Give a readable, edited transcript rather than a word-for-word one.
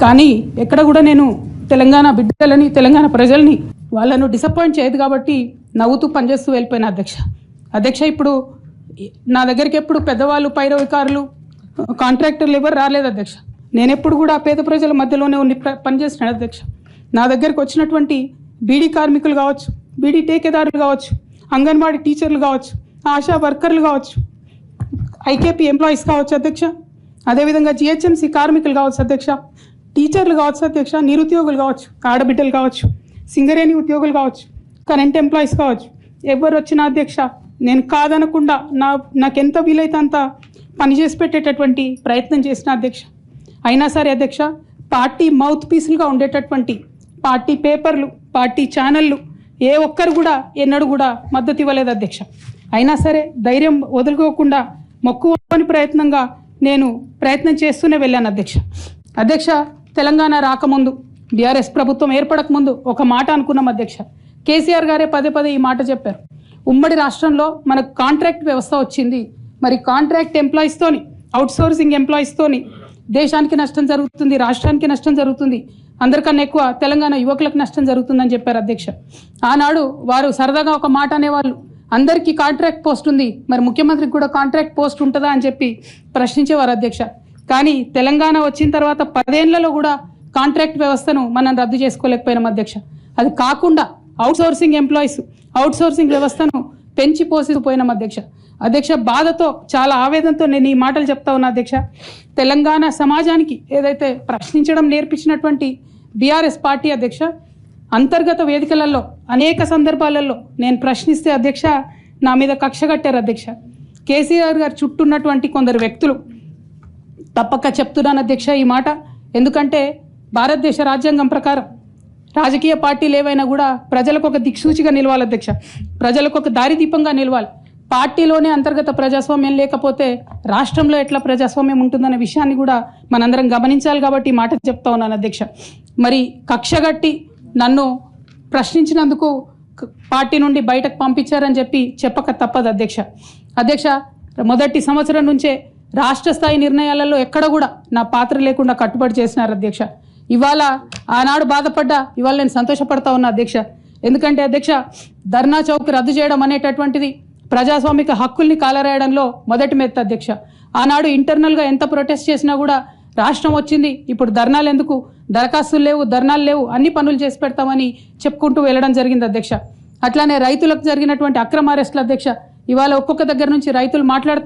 కానీ ఎక్కడ కూడా నేను తెలంగాణ బిడ్డలని తెలంగాణ ప్రజల్ని వాళ్ళను డిసప్పాయింట్ చేయదు కాబట్టి నవ్వుతూ పనిచేస్తూ వెళ్ళిపోయిన అధ్యక్ష ఇప్పుడు నా దగ్గరికి ఎప్పుడు పెద్దవాళ్ళు పైరవికారులు కాంట్రాక్టర్లు ఎవరు రాలేదు అధ్యక్ష. నేను ఎప్పుడు కూడా పేద ప్రజల మధ్యలోనే ఉండి పనిచేస్తున్నాను అధ్యక్ష. నా దగ్గరికి వచ్చినటువంటి బీడీ కార్మికులు కావచ్చు, బీడీ టేకేదారులు కావచ్చు, అంగన్వాడీ టీచర్లు కావచ్చు, ఆశా వర్కర్లు కావచ్చు, ఐకేపీ ఎంప్లాయీస్ కావచ్చు అధ్యక్ష, అదేవిధంగా జిహెచ్ఎంసీ కార్మికులు కావచ్చు అధ్యక్ష, టీచర్లు కావచ్చు అధ్యక్ష, నిరుద్యోగులు కావచ్చు, ఆడబిడ్డలు కావచ్చు, సింగరేణి ఉద్యోగులు కావచ్చు, కరెంట్ ఎంప్లాయీస్ కావచ్చు, ఎవరు వచ్చినా అధ్యక్ష నేను కాదనకుండా నాకెంత వీలైతే అంత పనిచేసి పెట్టేటటువంటి ప్రయత్నం చేసిన అధ్యక్ష. అయినా సరే అధ్యక్ష పార్టీ మౌత్ పీసులుగా ఉండేటటువంటి పార్టీ పేపర్లు, పార్టీ ఛానళ్ళు ఏ ఒక్కరు కూడా ఎన్నడూ కూడా మద్దతు ఇవ్వలేదు అధ్యక్ష. అయినా సరే ధైర్యం వదులుకోకుండా మొక్కువని ప్రయత్నంగా నేను ప్రయత్నం చేస్తూనే వెళ్ళాను అధ్యక్ష. తెలంగాణ రాకముందు బీఆర్ఎస్ ప్రభుత్వం ఏర్పడకముందు ఒక మాట అనుకున్నాం అధ్యక్ష. కేసీఆర్ గారే పదే పదే ఈ మాట చెప్పారు. ఉమ్మడి రాష్ట్రంలో మనకు కాంట్రాక్ట్ వ్యవస్థ వచ్చింది, మరి కాంట్రాక్ట్ ఎంప్లాయీస్తోని, అవుట్సోర్సింగ్ ఎంప్లాయీస్తోని దేశానికి నష్టం జరుగుతుంది, రాష్ట్రానికి నష్టం జరుగుతుంది, అందరికన్నా ఎక్కువ తెలంగాణ యువకులకు నష్టం జరుగుతుందని చెప్పారు అధ్యక్ష. ఆనాడు వారు సరదాగా ఒక మాట అనేవాళ్ళు, అందరికీ కాంట్రాక్ట్ పోస్ట్ ఉంది, మరి ముఖ్యమంత్రికి కూడా కాంట్రాక్ట్ పోస్ట్ ఉంటుందా అని చెప్పి ప్రశ్నించేవారు అధ్యక్ష. కానీ తెలంగాణ వచ్చిన తర్వాత 10 ఏళ్లలో కూడా కాంట్రాక్ట్ వ్యవస్థను మనం రద్దు చేసుకోలేకపోయినాం అధ్యక్ష. అది కాకుండా అవుట్సోర్సింగ్ ఎంప్లాయీస్, అవుట్సోర్సింగ్ వ్యవస్థను పెంచి పోసిపోయినాం అధ్యక్ష. బాధతో చాలా ఆవేదనతో నేను ఈ మాటలు చెప్తా ఉన్నా అధ్యక్ష. తెలంగాణ సమాజానికి ఏదైతే ప్రశ్నించడం నేర్పించినటువంటి బీఆర్ఎస్ పార్టీ అధ్యక్ష, అంతర్గత వేదికలలో అనేక సందర్భాలలో నేను ప్రశ్నిస్తే అధ్యక్ష నా మీద కక్ష కట్టారు అధ్యక్ష. కేసీఆర్ గారు చుట్టూన్నటువంటి కొందరు వ్యక్తులు తప్పక చెప్తున్నాను అధ్యక్ష ఈ మాట. ఎందుకంటే భారతదేశ రాజ్యాంగం ప్రకారం రాజకీయ పార్టీలు ఏవైనా కూడా ప్రజలకు ఒక దిక్సూచిగా నిలవాలి అధ్యక్ష, ప్రజలకు ఒక దారిదీపంగా నిలవాలి. పార్టీలోనే అంతర్గత ప్రజాస్వామ్యం లేకపోతే రాష్ట్రంలో ఎట్లా ప్రజాస్వామ్యం ఉంటుందనే విషయాన్ని కూడా మనందరం గమనించాలి. కాబట్టి ఈ మాట చెప్తా ఉన్నాను అధ్యక్ష. మరి కక్షగట్టి నన్ను ప్రశ్నించినందుకు పార్టీ నుండి బయటకు పంపించారని చెప్పి చెప్పక తప్పదు అధ్యక్ష. మొదటి సంవత్సరం నుంచే రాష్ట్ర స్థాయి నిర్ణయాలలో ఎక్కడ కూడా నా పాత్ర లేకుండా కట్టుబడి చేసినారు అధ్యక్ష. ఇవాళ ఆనాడు బాధపడ్డా ఇవాళ నేను సంతోషపడతా ఉన్నా అధ్యక్ష. ఎందుకంటే అధ్యక్ష ధర్నా చౌక్ రద్దు చేయడం అనేటటువంటిది ప్రజాస్వామిక హక్కుల్ని కాలరాయడంలో మొదటి మెత్త అధ్యక్ష. ఆనాడు ఇంటర్నల్గా ఎంత ప్రొటెస్ట్ చేసినా కూడా రాష్ట్రం వచ్చింది, ఇప్పుడు ధర్నాలు ఎందుకు, దరఖాస్తులు లేవు, ధర్నాలు లేవు, అన్ని పనులు చేసి పెడతామని చెప్పుకుంటూ వెళ్ళడం జరిగింది అధ్యక్ష. అట్లానే రైతులకు జరిగినటువంటి అక్రమ అరెస్టులు అధ్యక్ష, ఇవాళ ఒక్కొక్క దగ్గర నుంచి రైతులు మాట్లాడుతూ